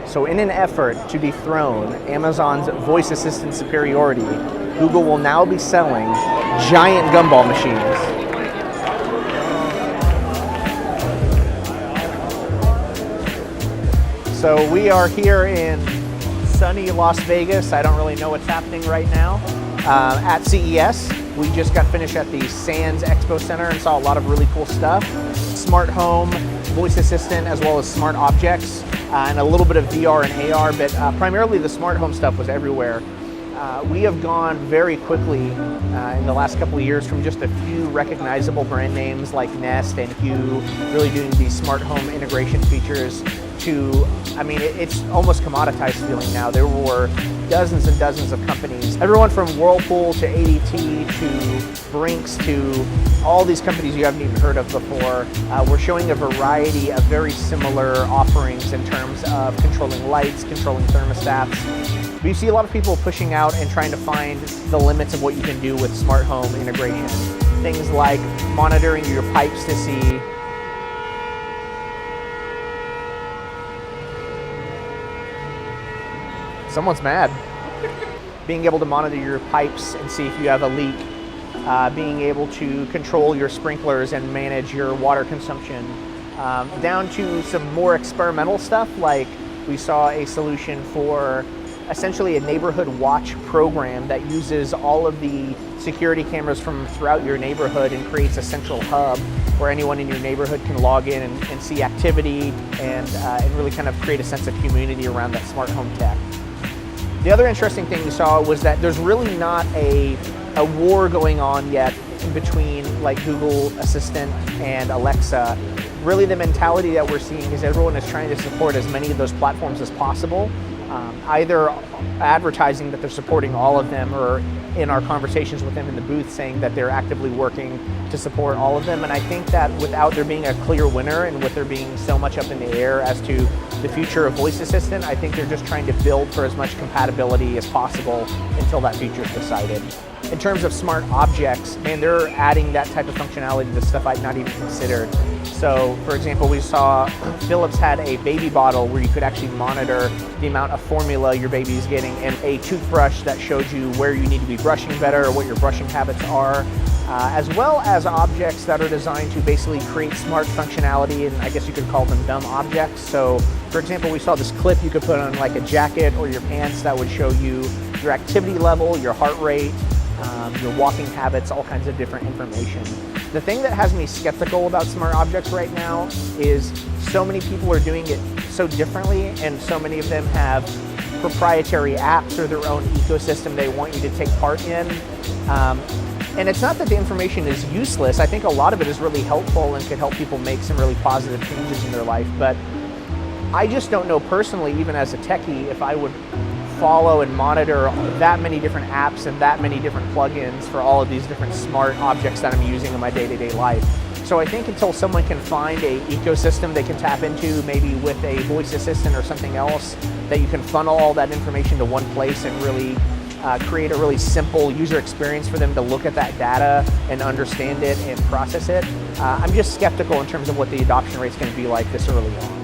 So in an effort to dethrone Amazon's voice assistant superiority, Google will now be selling giant gumball machines. So we are here in sunny Las Vegas. I don't really know what's happening right now. At CES, we just got finished at the Sands Expo Center and saw a lot of really cool stuff. Smart home, voice assistant, as well as smart objects, and a little bit of VR and AR, but primarily the smart home stuff was everywhere. We have gone very quickly in the last couple of years from just a few recognizable brand names like Nest and Hue, really doing these smart home integration features, to, I mean, it's almost commoditized feeling now. There were dozens and dozens of companies, everyone from Whirlpool to ADT to Brinks to all these companies you haven't even heard of before. We're showing a variety of very similar offerings in terms of controlling lights, controlling thermostats. We see a lot of people pushing out and trying to find the limits of what you can do with smart home integration. Things like monitoring your pipes to see someone's mad. Being able to monitor your pipes and see if you have a leak. Being able to control your sprinklers and manage your water consumption. Down to some more experimental stuff, like we saw a solution for essentially a neighborhood watch program that uses all of the security cameras from throughout your neighborhood and creates a central hub where anyone in your neighborhood can log in and see activity and really kind of create a sense of community around that smart home tech. The other interesting thing we saw was that there's really not a war going on yet in between like Google Assistant and Alexa. Really the mentality that we're seeing is everyone is trying to support as many of those platforms as possible, either advertising that they're supporting all of them or in our conversations with them in the booth saying that they're actively working to support all of them. And I think that without there being a clear winner and with there being so much up in the air as to the future of voice assistant, I think they're just trying to build for as much compatibility as possible until that future is decided. In terms of smart objects, man, they're adding that type of functionality to stuff I'd not even considered. So, for example, we saw Philips had a baby bottle where you could actually monitor the amount of formula your baby is getting, and a toothbrush that showed you where you need to be brushing better or what your brushing habits are, as well as objects that are designed to basically create smart functionality, and I guess you could call them dumb objects. So, for example, we saw this clip you could put on like a jacket or your pants that would show you your activity level, your heart rate, your walking habits, all kinds of different information. The thing that has me skeptical about smart objects right now is so many people are doing it so differently, and so many of them have proprietary apps or their own ecosystem they want you to take part in. And it's not that the information is useless. I think a lot of it is really helpful and could help people make some really positive changes in their life. But I just don't know personally, even as a techie, if I would follow and monitor that many different apps and that many different plugins for all of these different smart objects that I'm using in my day-to-day life. So I think until someone can find a ecosystem they can tap into, maybe with a voice assistant or something else, that you can funnel all that information to one place and really create a really simple user experience for them to look at that data and understand it and process it. I'm just skeptical in terms of what the adoption rate is going to be like this early on.